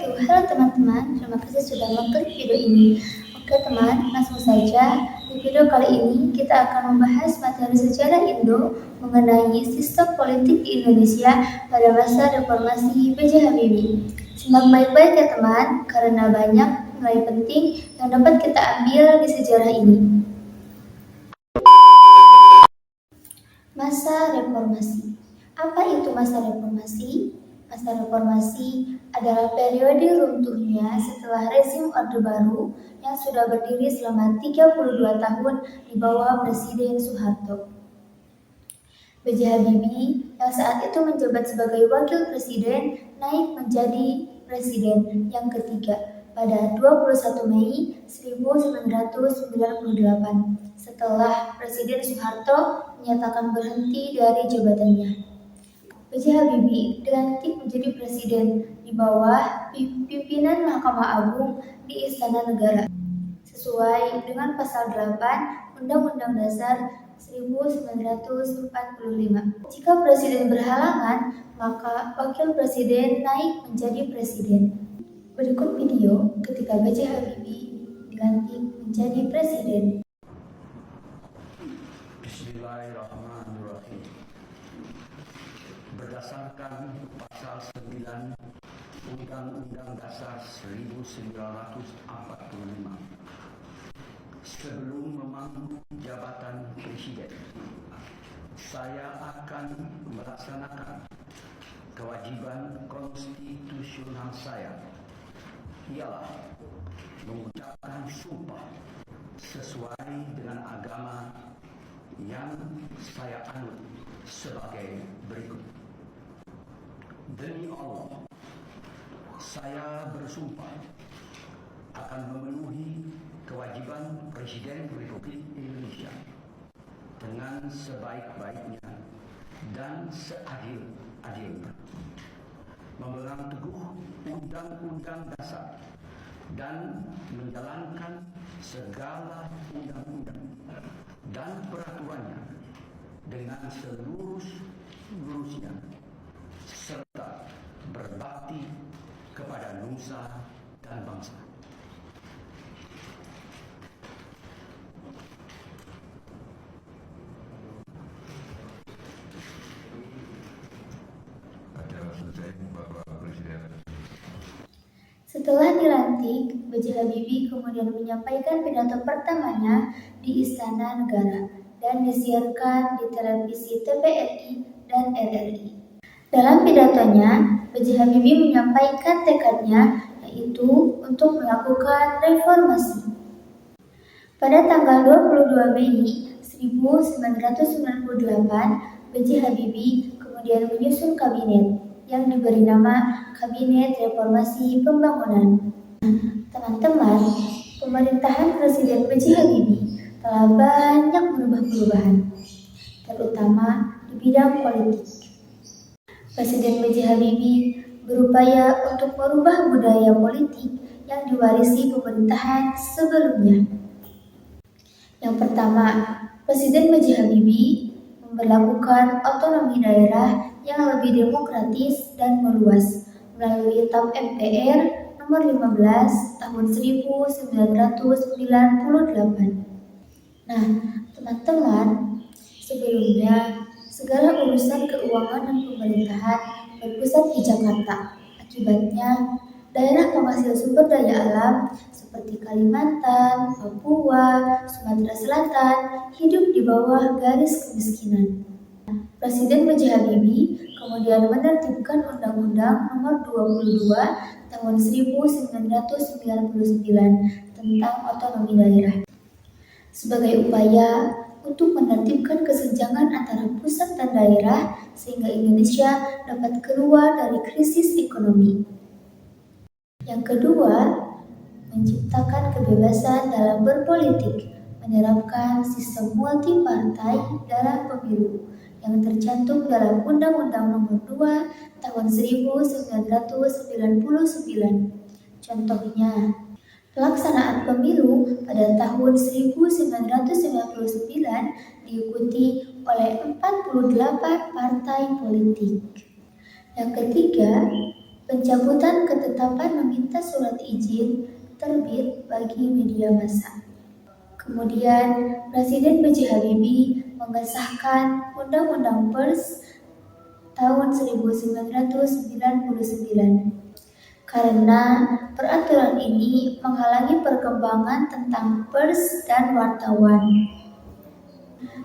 wabarakatuh. Halo teman-teman, terima kasih sudah mengklik video ini. Oke teman, langsung saja. Di video kali ini kita akan membahas materi sejarah Indo mengenai sistem politik di Indonesia pada masa reformasi B.J. Habibie. Simak baik-baik ya teman, karena banyak nilai penting yang dapat kita ambil di sejarah ini. Masa reformasi. Apa itu masa reformasi? Masa reformasi adalah periode runtuhnya setelah rezim Orde Baru yang sudah berdiri selama 32 tahun di bawah Presiden Soeharto. B.J. Habibie yang saat itu menjabat sebagai wakil presiden naik menjadi presiden yang ketiga pada 21 Mei 1998 setelah Presiden Soeharto menyatakan berhenti dari jabatannya. B.J. Habibie dilantik menjadi presiden di bawah pimpinan Mahkamah Agung di Istana Negara sesuai dengan pasal 8 Undang-Undang Dasar 1945. Jika presiden berhalangan, maka wakil presiden naik menjadi presiden. Berikut video ketika B.J. Habibie dilantik menjadi presiden. Bismillahirrahmanirrahim. Berdasarkan pasal 9 Undang-Undang Dasar 1945, sebelum memangku jabatan presiden, saya akan melaksanakan kewajiban konstitusional saya, ialah mengucapkan sumpah sesuai dengan agama yang saya anut sebagai berikut. Demi Allah, saya bersumpah akan memenuhi kewajiban Presiden Republik Indonesia dengan sebaik-baiknya dan seadil-adilnya, memegang teguh Undang-Undang Dasar dan menjalankan segala undang-undang dan peraturannya dengan seluruh-luruhnya, serta berbakti kepada nusa dan bangsa. Acara selesai, Bapak Presiden. Setelah dilantik, B.J. Habibie kemudian menyampaikan pidato pertamanya di Istana Negara dan disiarkan di televisi TVRI dan RRI. Dalam pidatonya, B.J. Habibie menyampaikan tekadnya yaitu untuk melakukan reformasi. Pada tanggal 22 Mei 1998, B.J. Habibie kemudian menyusun kabinet yang diberi nama Kabinet Reformasi Pembangunan. Teman-teman, pemerintahan Presiden B.J. Habibie telah banyak merubah perubahan, terutama di bidang politik. Presiden B.J. Habibie berupaya untuk merubah budaya politik yang diwarisi pemerintahan sebelumnya. Yang pertama, Presiden B.J. Habibie memberlakukan otonomi daerah yang lebih demokratis dan meluas melalui TAP MPR nomor 15 tahun 1998. Nah, teman-teman, sebelumnya segala urusan keuangan dan pemerintahan berpusat di Jakarta. Akibatnya, daerah penghasil sumber daya alam seperti Kalimantan, Papua, Sumatera Selatan hidup di bawah garis kemiskinan. Presiden B.J. Habibie kemudian menertibkan Undang-Undang Nomor 22 Tahun 1999 tentang otonomi daerah sebagai upaya untuk menertibkan kesenjangan antara pusat dan daerah sehingga Indonesia dapat keluar dari krisis ekonomi. Yang kedua, menciptakan kebebasan dalam berpolitik, menerapkan sistem multi partai dalam pemilu yang tercantum dalam Undang-Undang Nomor 2 Tahun 1999. Contohnya, pelaksanaan pemilu pada tahun 1999 diikuti oleh 48 partai politik. Yang ketiga, pencabutan ketetapan meminta surat izin terbit bagi media massa. Kemudian, Presiden B.J. Habibie mengesahkan Undang-Undang Pers tahun 1999 karena peraturan ini menghalangi perkembangan tentang pers dan wartawan.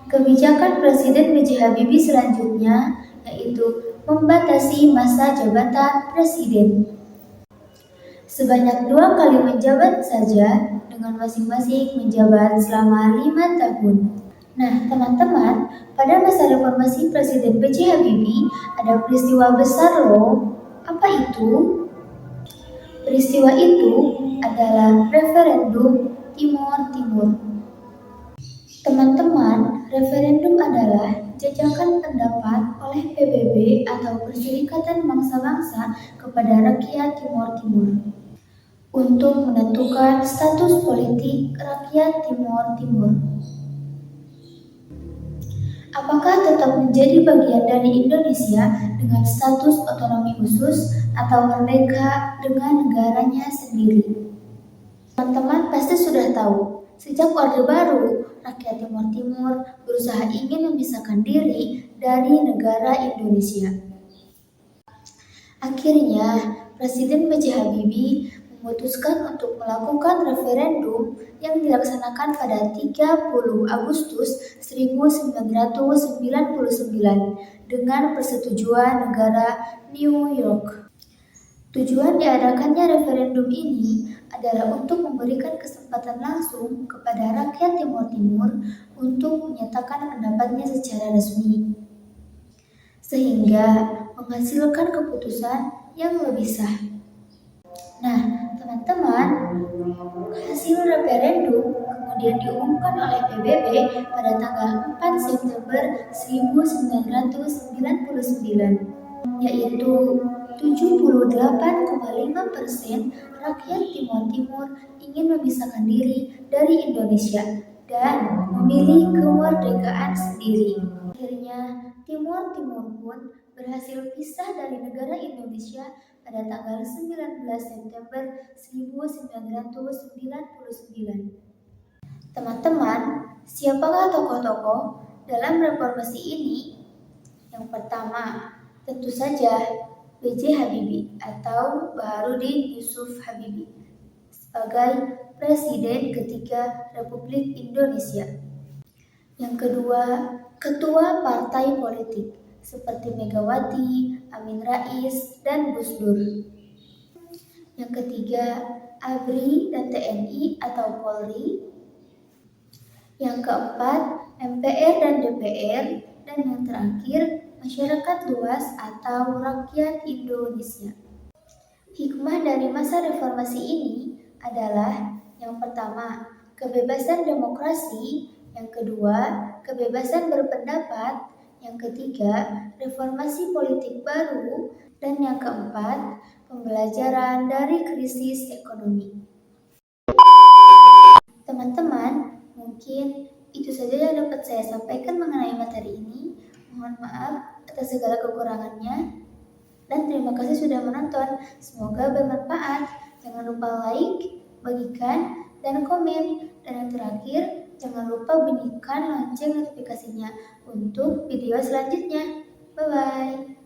Kebijakan Presiden B.J. Habibie selanjutnya yaitu membatasi masa jabatan presiden. Sebanyak 2 kali menjabat saja dengan masing-masing menjabat selama 5 tahun. Nah, teman-teman, pada masa reformasi Presiden B.J. Habibie ada peristiwa besar loh. Apa itu? Peristiwa itu adalah referendum Timor Timur. Teman-teman, referendum adalah jajakan pendapat oleh PBB atau Perserikatan Bangsa-Bangsa kepada rakyat Timor Timur untuk menentukan status politik rakyat Timor Timur. Apakah tetap menjadi bagian dari Indonesia dengan status otonomi khusus atau merdeka dengan negaranya sendiri? Teman-teman pasti sudah tahu, sejak Orde Baru, rakyat Timor Timur berusaha ingin memisahkan diri dari negara Indonesia. Akhirnya, Presiden B.J. Habibie memutuskan untuk melakukan referendum yang dilaksanakan pada 30 Agustus 1999 dengan persetujuan negara New York. Tujuan diadakannya referendum ini adalah untuk memberikan kesempatan langsung kepada rakyat Timor Timur untuk menyatakan pendapatnya secara resmi, sehingga menghasilkan keputusan yang lebih sah. Nah, teman-teman, hasil referendum kemudian diumumkan oleh PBB pada tanggal 4 September 1999, yaitu 78,5% rakyat Timor Timur ingin memisahkan diri dari Indonesia dan memilih kemerdekaan sendiri. Akhirnya, Timor Timur pun berhasil pisah dari negara Indonesia pada tanggal 19 September 1999. Teman-teman, siapakah tokoh-tokoh dalam reformasi ini? Yang pertama, tentu saja B.J. Habibie atau Baharudin Yusuf Habibie sebagai Presiden ketiga Republik Indonesia. Yang kedua, ketua partai politik seperti Megawati, Amin Rais, dan Gus Dur. Yang ketiga, ABRI dan TNI atau Polri. Yang keempat, MPR dan DPR. Dan yang terakhir, masyarakat luas atau rakyat Indonesia. Hikmah dari masa reformasi ini adalah yang pertama, kebebasan demokrasi. Yang kedua, kebebasan berpendapat. Yang ketiga, reformasi politik baru. Dan yang keempat, pembelajaran dari krisis ekonomi. Teman-teman, mungkin itu saja yang dapat saya sampaikan mengenai materi ini. Mohon maaf atas segala kekurangannya. Dan terima kasih sudah menonton. Semoga bermanfaat. Jangan lupa like, bagikan, dan komen. Dan yang terakhir, jangan lupa bunyikan lonceng notifikasinya untuk video selanjutnya. Bye-bye.